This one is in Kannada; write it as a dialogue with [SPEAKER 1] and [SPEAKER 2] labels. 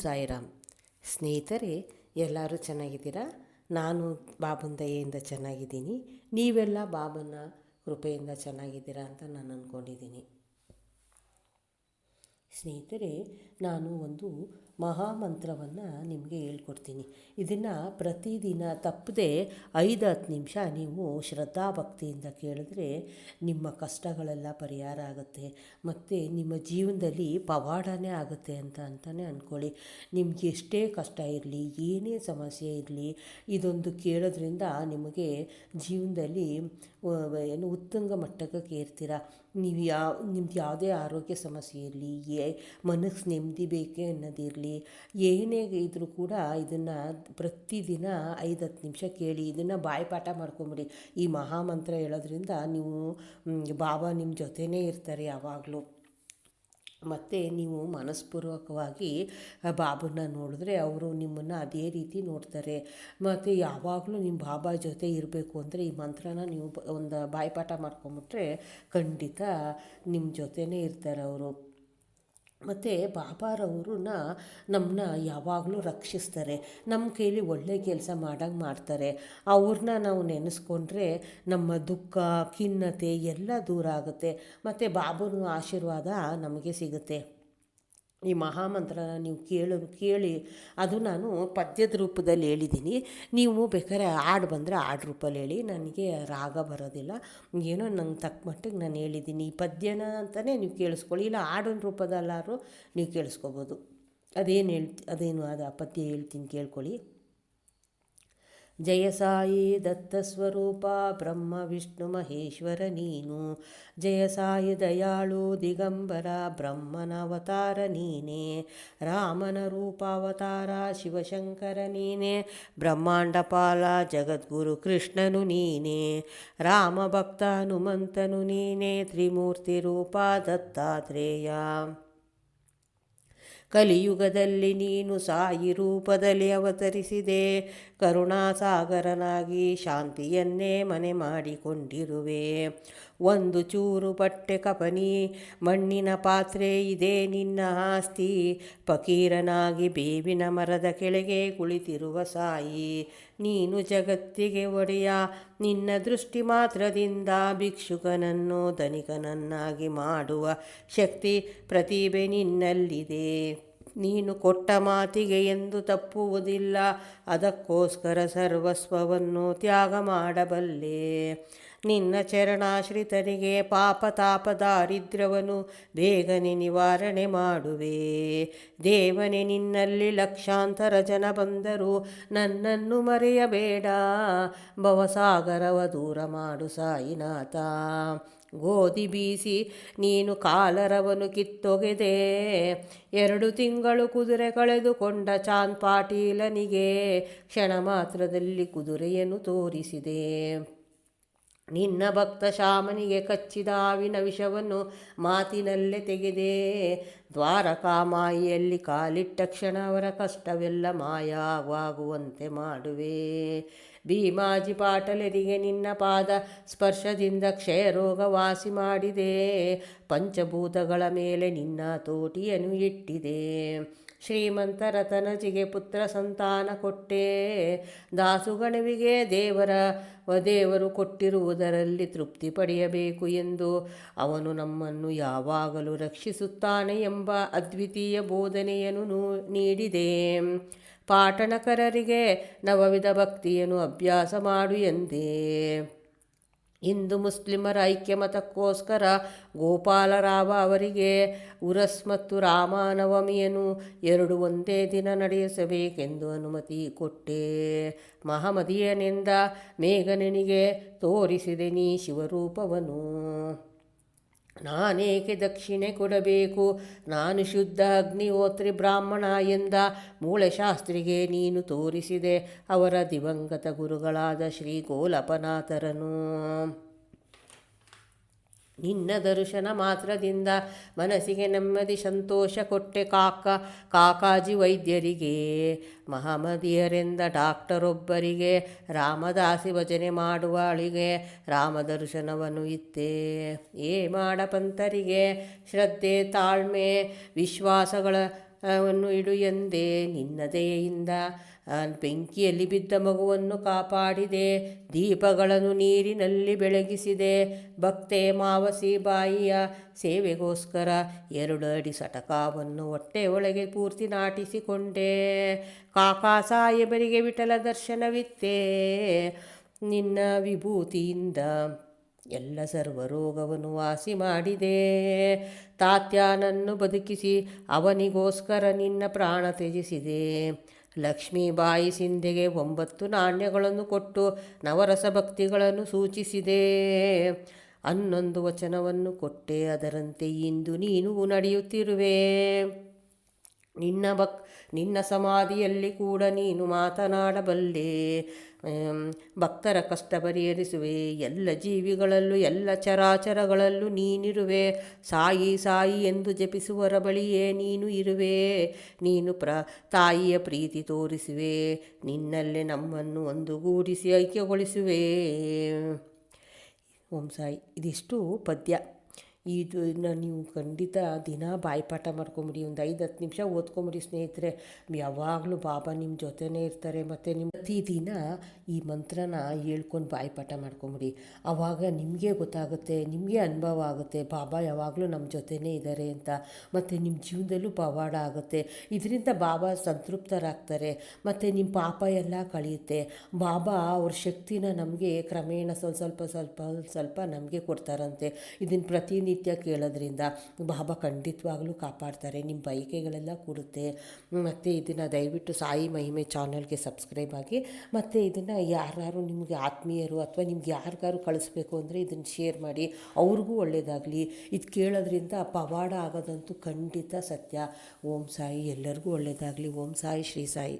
[SPEAKER 1] ಸಾಯಿರಾಮ್. ಸ್ನೇಹಿತರೆ, ಎಲ್ಲರೂ ಚೆನ್ನಾಗಿದ್ದೀರಾ? ನಾನು ಬಾಬನ ದಯೆಯಿಂದ ಚೆನ್ನಾಗಿದ್ದೀನಿ. ನೀವೆಲ್ಲ ಬಾಬನ ಕೃಪೆಯಿಂದ ಚೆನ್ನಾಗಿದ್ದೀರಾ ಅಂತ ನಾನು ಅಂದ್ಕೊಂಡಿದ್ದೀನಿ. ಸ್ನೇಹಿತರೆ, ನಾನು ಒಂದು ಮಹಾಮಂತ್ರವನ್ನು ನಿಮಗೆ ಹೇಳ್ಕೊಡ್ತೀನಿ. ಇದನ್ನು ಪ್ರತಿದಿನ ತಪ್ಪದೆ 5-10 ನಿಮಿಷ ನೀವು ಶ್ರದ್ಧಾಭಕ್ತಿಯಿಂದ ಕೇಳಿದ್ರೆ ನಿಮ್ಮ ಕಷ್ಟಗಳೆಲ್ಲ ಪರಿಹಾರ ಆಗುತ್ತೆ ಮತ್ತು ನಿಮ್ಮ ಜೀವನದಲ್ಲಿ ಪವಾಡನೇ ಆಗುತ್ತೆ ಅಂತಲೇ ಅಂದ್ಕೊಳ್ಳಿ. ನಿಮ್ಗೆ ಎಷ್ಟೇ ಕಷ್ಟ ಇರಲಿ, ಏನೇ ಸಮಸ್ಯೆ ಇರಲಿ, ಇದೊಂದು ಕೇಳೋದ್ರಿಂದ ನಿಮಗೆ ಜೀವನದಲ್ಲಿ ಉತ್ತುಂಗ ಮಟ್ಟಕ್ಕೆ ಏರ್ತೀರ. ನಿಮ್ದು ಯಾವುದೇ ಆರೋಗ್ಯ ಸಮಸ್ಯೆ ಇರಲಿ, ಮನಸ್ಸು ನೆಮ್ಮದಿ ಬೇಕೇ ಅನ್ನೋದಿರಲಿ, ಏನೇ ಇದ್ದರೂ ಕೂಡ ಇದನ್ನು ಪ್ರತಿದಿನ 5-10 ನಿಮಿಷ ಕೇಳಿ. ಇದನ್ನು ಬಾಯಿಪಾಠ ಮಾಡ್ಕೊಂಬಿಡಿ. ಈ ಮಹಾಮಂತ್ರ ಹೇಳೋದ್ರಿಂದ ನೀವು ಬಾಬಾ ನಿಮ್ಮ ಜೊತೆಯೇ ಇರ್ತಾರೆ ಯಾವಾಗಲೂ. ಮತ್ತು ನೀವು ಮನಸ್ಪೂರ್ವಕವಾಗಿ ಬಾಬನ್ನ ನೋಡಿದ್ರೆ ಅವರು ನಿಮ್ಮನ್ನು ಅದೇ ರೀತಿ ನೋಡ್ತಾರೆ. ಮತ್ತು ಯಾವಾಗಲೂ ನಿಮ್ಮ ಬಾಬಾ ಜೊತೆ ಇರಬೇಕು ಅಂದರೆ ಈ ಮಂತ್ರನ ನೀವು ಒಂದು ಬಾಯಿಪಾಠ ಮಾಡ್ಕೊಂಬಿಟ್ರೆ ಖಂಡಿತ ನಿಮ್ಮ ಜೊತೆಯೇ ಇರ್ತಾರೆ ಅವರು. ಮತ್ತು ಬಾಬಾರವ್ರನ್ನ ನಮ್ಮನ್ನ ಯಾವಾಗಲೂ ರಕ್ಷಿಸ್ತಾರೆ. ನಮ್ಮ ಕೈಲಿ ಒಳ್ಳೆಯ ಕೆಲಸ ಮಾಡಂಗೆ ಮಾಡ್ತಾರೆ. ಅವ್ರನ್ನ ನಾವು ನೆನೆಸ್ಕೊಂಡ್ರೆ ನಮ್ಮ ದುಃಖ, ಖಿನ್ನತೆ ಎಲ್ಲ ದೂರ ಆಗುತ್ತೆ ಮತ್ತು ಬಾಬನ ಆಶೀರ್ವಾದ ನಮಗೆ ಸಿಗುತ್ತೆ. ಈ ಮಹಾಮಂತ್ರನ ನೀವು ಕೇಳಿ ಅದು ನಾನು ಪದ್ಯದ ರೂಪದಲ್ಲಿ ಹೇಳಿದ್ದೀನಿ. ನೀವು ಬೇಕಾದ್ರೆ ಹಾಡು ಬಂದರೆ ಹಾಡು ರೂಪಲ್ಲಿ ಹೇಳಿ. ನನಗೆ ರಾಗ ಬರೋದಿಲ್ಲ, ಏನೋ ನಂಗೆ ತಕ್ಕ ಮಟ್ಟಿಗೆ ನಾನು ಹೇಳಿದ್ದೀನಿ. ಈ ಪದ್ಯನ ಅಂತಲೇ ನೀವು ಕೇಳಿಸ್ಕೊಳ್ಳಿ, ಇಲ್ಲ ಹಾಡಿನ ರೂಪದಲ್ಲಾದ್ರೂ ನೀವು ಕೇಳಿಸ್ಕೊಬೋದು. ಅದೇನು ಆ ಪದ್ಯ ಹೇಳ್ತೀನಿ, ಕೇಳ್ಕೊಳ್ಳಿ. ಜಯ ಸಾಯಿ ದತ್ತ ಸ್ವರೂಪ ಬ್ರಹ್ಮ ವಿಷ್ಣು ಮಹೇಶ್ವರ ನೀನು. ಜಯ ಸಾಯಿ ದಯಾಳು ದಿಗಂಬರ ಬ್ರಹ್ಮನ ಅವತಾರ ನೀನೇ. ರಾಮನ ರೂಪಾವತಾರ ಶಿವಶಂಕರ ನೀನೇ. ಬ್ರಹ್ಮಾಂಡ ಪಾಲ ಜಗದ್ಗುರು ಕೃಷ್ಣನು ನೀನೇ. ರಾಮ ಭಕ್ತ ಹನುಮಂತನು ನೀನೇ. ತ್ರಿಮೂರ್ತಿ ರೂಪ ದತ್ತಾತ್ರೇಯ. ಕಲಿಯುಗದಲ್ಲಿ ನೀನು ಸಾಯಿ ರೂಪದಲ್ಲಿ ಅವತರಿಸಿದೆ. ಕರುಣಾಸಾಗರನಾಗಿ ಶಾಂತಿಯನ್ನೇ ಮನೆ ಮಾಡಿಕೊಂಡಿರುವೆ. ಒಂದು ಚೂರು ಬಟ್ಟೆ ಕಪನಿ ಮಣ್ಣಿನ ಪಾತ್ರೆ ಇದೆ ನಿನ್ನ ಆಸ್ತಿ. ಫಕೀರನಾಗಿ ಬೇವಿನ ಮರದ ಕೆಳಗೆ ಕುಳಿತಿರುವ ಸಾಯಿ ನೀನು ಜಗತ್ತಿಗೆ ಒಡೆಯ. ನಿನ್ನ ದೃಷ್ಟಿ ಮಾತ್ರದಿಂದ ಭಿಕ್ಷುಕನನ್ನು ಧನಿಕನನ್ನಾಗಿ ಮಾಡುವ ಶಕ್ತಿ ಪ್ರತಿಭೆ ನಿನ್ನಲ್ಲಿದೆ. ನೀನು ಕೊಟ್ಟ ಮಾತಿಗೆ ಎಂದು ತಪ್ಪುವುದಿಲ್ಲ. ಅದಕ್ಕೋಸ್ಕರ ಸರ್ವಸ್ವವನ್ನು ತ್ಯಾಗ ಮಾಡಬಲ್ಲೆ. ನಿನ್ನ ಚರಣಾಶ್ರಿತರಿಗೆ ಪಾಪ ತಾಪ ದಾರಿದ್ರ್ಯವನ್ನು ಬೇಗನೆ ನಿವಾರಣೆ ಮಾಡುವೆ. ದೇವನೇ, ನಿನ್ನಲ್ಲಿ ಲಕ್ಷಾಂತರ ಜನ ಬಂದರೂ ನನ್ನನ್ನು ಮರೆಯಬೇಡ. ಭವಸಾಗರವ ದೂರ ಮಾಡು ಸಾಯಿನಾಥ. ಗೋಧಿ ಬೀಸಿ ನೀನು ಕಾಲರವನ್ನು ಕಿತ್ತೊಗೆದೆ. 2 ತಿಂಗಳು ಕುದುರೆ ಕಳೆದುಕೊಂಡ ಚಾಂದ್ ಪಾಟೀಲನಿಗೆ ಕ್ಷಣ ಮಾತ್ರದಲ್ಲಿ ಕುದುರೆಯನ್ನು ತೋರಿಸಿದೆ. ನಿನ್ನ ಭಕ್ತ ಶಾಮನಿಗೆ ಕಚ್ಚಿದ ಹಾವಿನ ವಿಷವನ್ನು ಮಾತಿನಲ್ಲೇ ತೆಗೆದೆ. ದ್ವಾರಕಾಮಾಯಿಯಲ್ಲಿ ಕಾಲಿಟ್ಟ ಕ್ಷಣ ಅವರ ಕಷ್ಟವೆಲ್ಲ ಮಾಯವಾಗುವಂತೆ ಮಾಡುವೆ. ಭೀಮಾಜಿ ಪಾಟಲರಿಗೆ ನಿನ್ನ ಪಾದ ಸ್ಪರ್ಶದಿಂದ ಕ್ಷಯರೋಗ ವಾಸಿ ಮಾಡಿದೆ. ಪಂಚಭೂತಗಳ ಮೇಲೆ ನಿನ್ನ ತೋಟಿಯನ್ನು ಇಟ್ಟಿದೆ. ಶ್ರೀಮಂತರ ತನಜಿಗೆ ಪುತ್ರ ಸಂತಾನ ಕೊಟ್ಟೆ. ದಾಸುಗಣವಿಗೆ ದೇವರು ಕೊಟ್ಟಿರುವುದರಲ್ಲಿ ತೃಪ್ತಿ ಪಡೆಯಬೇಕು ಎಂದು ಅವನು ನಮ್ಮನ್ನು ಯಾವಾಗಲೂ ರಕ್ಷಿಸುತ್ತಾನೆ ಎಂಬ ಅದ್ವಿತೀಯ ಬೋಧನೆಯನ್ನು ನೀಡಿದೆ. ಪಾಟಣಕರರಿಗೆ ನವವಿಧ ಭಕ್ತಿಯನ್ನು ಅಭ್ಯಾಸ ಮಾಡು ಎಂದೇ. ಹಿಂದೂ ಮುಸ್ಲಿಮರ ಐಕ್ಯಮತಕ್ಕೋಸ್ಕರ ಗೋಪಾಲರಾವ ಅವರಿಗೆ ಉರಸ್ ಮತ್ತು ರಾಮನವಮಿಯನ್ನು 2 ಒಂದೇ ದಿನ ನಡೆಸಬೇಕೆಂದು ಅನುಮತಿ ಕೊಟ್ಟೆ. ಮಹಮದೀಯನೆಂದ ಮೇಘನಿಗೆ ತೋರಿಸಿದೆ ನೀ ಶಿವರೂಪವನ್ನು. ನಾನೇಕೆ ದಕ್ಷಿಣೆ ಕೊಡಬೇಕು, ನಾನು ಶುದ್ಧ ಅಗ್ನಿಹೋತ್ರಿ ಬ್ರಾಹ್ಮಣ ಎಂದ ಮೂಳೆಶಾಸ್ತ್ರಿಗೆ ನೀನು ತೋರಿಸಿದೆ ಅವರ ದಿವಂಗತ ಗುರುಗಳಾದ ಶ್ರೀ ಗೋಲಪನಾಥರನು. ನಿನ್ನ ದರ್ಶನ ಮಾತ್ರದಿಂದ ಮನಸ್ಸಿಗೆ ನೆಮ್ಮದಿ ಸಂತೋಷ ಕೊಟ್ಟೆ ಕಾಕಾಜಿ ವೈದ್ಯರಿಗೆ. ಮಹಮದೀಯರೆಂದ ಡಾಕ್ಟರೊಬ್ಬರಿಗೆ ರಾಮದಾಸಿ ಭಜನೆ ಮಾಡುವಳಿಗೆ ರಾಮದರ್ಶನವನ್ನು ಇತ್ತೆ. ಮಾಡಪಂಥರಿಗೆ ಶ್ರದ್ಧೆ ತಾಳ್ಮೆ ವಿಶ್ವಾಸಗಳ ಅವನ್ನು ಇಡು ಎಂದೇ ನಿನ್ನ ದಯೆಯಿಂದ ಬೆಂಕಿಯಲ್ಲಿ ಬಿದ್ದ ಮಗುವನ್ನು ಕಾಪಾಡಿದೆ, ದೀಪಗಳನ್ನು ನೀರಿನಲ್ಲಿ ಬೆಳಗಿಸಿದೆ, ಭಕ್ತೆ ಮಾವಸಿ ಬಾಯಿಯ ಸೇವೆಗೋಸ್ಕರ 2 ಅಡಿ ಸಟಕಾವನ್ನು ಹೊಟ್ಟೆ ಒಳಗೆ ಪೂರ್ತಿ ನಾಟಿಸಿಕೊಂಡೆ. ಕಾಕಾ ಸಾಹೇಬರಿಗೆ ವಿಠಲ ದರ್ಶನವಿತ್ತೇ, ನಿನ್ನ ವಿಭೂತಿಯಿಂದ ಎಲ್ಲ ಸರ್ವರೋಗವನ್ನು ವಾಸಿ ಮಾಡಿದೆ. ತಾತ್ಯಾನನ್ನು ಬದುಕಿಸಿ ಅವನಿಗೋಸ್ಕರ ನಿನ್ನ ಪ್ರಾಣ ತ್ಯಜಿಸಿದೆ. ಲಕ್ಷ್ಮೀಬಾಯಿ ಸಿಂಧೆಗೆ 9 ನಾಣ್ಯಗಳನ್ನು ಕೊಟ್ಟು ನವರಸ ಭಕ್ತಿಗಳನ್ನು ಸೂಚಿಸಿದೆ. 11 ವಚನವನ್ನು ಕೊಟ್ಟೆ, ಅದರಂತೆ ಇಂದು ನೀನು ನಡೆಯುತ್ತಿರುವೆ. ನಿನ್ನ ಸಮಾಧಿಯಲ್ಲಿ ಕೂಡ ನೀನು ಮಾತನಾಡಬಲ್ಲೆ. ಭಕ್ತರ ಕಷ್ಟ ಪರಿಹರಿಸುವೆ. ಎಲ್ಲ ಜೀವಿಗಳಲ್ಲೂ ಎಲ್ಲ ಚರಾಚರಗಳಲ್ಲೂ ನೀನಿರುವೆ. ಸಾಯಿ ಸಾಯಿ ಎಂದು ಜಪಿಸುವರ ಬಳಿಯೇ ನೀನು ಇರುವೆ. ನೀನು ತಾಯಿಯ ಪ್ರೀತಿ ತೋರಿಸುವೆ. ನಿನ್ನಲ್ಲೇ ನಮ್ಮನ್ನು ಒಂದುಗೂಡಿಸಿ ಐಕ್ಯಗೊಳಿಸುವೆ. ಓಂ ಸಾಯಿ. ಇದಿಷ್ಟು ಪದ್ಯ. ಇದನ್ನು ನೀವು ಖಂಡಿತ ದಿನ ಬಾಯಿಪಾಠ ಮಾಡ್ಕೊಂಬಿಡಿ. ಒಂದು 5-10 ನಿಮಿಷ ಓದ್ಕೊಂಬಿಡಿ ಸ್ನೇಹಿತರೆ. ಯಾವಾಗಲೂ ಬಾಬಾ ನಿಮ್ಮ ಜೊತೆನೇ ಇರ್ತಾರೆ. ಮತ್ತು ನಿಮ್ಮ ಪ್ರತಿದಿನ ಈ ಮಂತ್ರನ ಹೇಳ್ಕೊಂಡು ಬಾಯಿಪಾಠ ಮಾಡ್ಕೊಂಬಿಡಿ. ಆವಾಗ ನಿಮಗೆ ಗೊತ್ತಾಗುತ್ತೆ, ನಿಮಗೆ ಅನುಭವ ಆಗುತ್ತೆ ಬಾಬಾ ಯಾವಾಗಲೂ ನಮ್ಮ ಜೊತೆನೇ ಇದ್ದಾರೆ ಅಂತ. ಮತ್ತು ನಿಮ್ಮ ಜೀವನದಲ್ಲೂ ಪವಾಡ ಆಗುತ್ತೆ. ಇದರಿಂದ ಬಾಬಾ ಸಂತೃಪ್ತರಾಗ್ತಾರೆ. ಮತ್ತು ನಿಮ್ಮ ಪಾಪ ಎಲ್ಲ ಕಳೆಯುತ್ತೆ. ಬಾಬಾ ಅವ್ರ ಶಕ್ತಿನ ನಮಗೆ ಕ್ರಮೇಣ ಸ್ವಲ್ಪ ನಮಗೆ ಕೊಡ್ತಾರಂತೆ. ಇದನ್ನು ಪ್ರತಿನಿತ್ಯ ಕೇಳೋದ್ರಿಂದ ಬಾಬಾ ಖಂಡಿತವಾಗಲೂ ಕಾಪಾಡ್ತಾರೆ. ನಿಮ್ಮ ಬಯಕೆಗಳೆಲ್ಲ ಕೊಡುತ್ತೆ. ಮತ್ತು ಇದನ್ನು ದಯವಿಟ್ಟು ಸಾಯಿ ಮಹಿಮೆ ಚಾನಲ್ಗೆ ಸಬ್ಸ್ಕ್ರೈಬ್ ಆಗಿ. ಮತ್ತು ಇದನ್ನು ಯಾರು ನಿಮಗೆ ಆತ್ಮೀಯರು ಅಥವಾ ನಿಮ್ಗೆ ಯಾರಿಗಾರು ಕಳಿಸ್ಬೇಕು ಅಂದರೆ ಇದನ್ನು ಶೇರ್ ಮಾಡಿ, ಅವ್ರಿಗೂ ಒಳ್ಳೆಯದಾಗಲಿ. ಇದು ಕೇಳೋದ್ರಿಂದ ಪವಾಡ ಆಗೋದಂತೂ ಖಂಡಿತ ಸತ್ಯ. ಓಂ ಸಾಯಿ. ಎಲ್ಲರಿಗೂ ಒಳ್ಳೆಯದಾಗಲಿ. ಓಂ ಸಾಯಿ ಶ್ರೀ ಸಾಯಿ.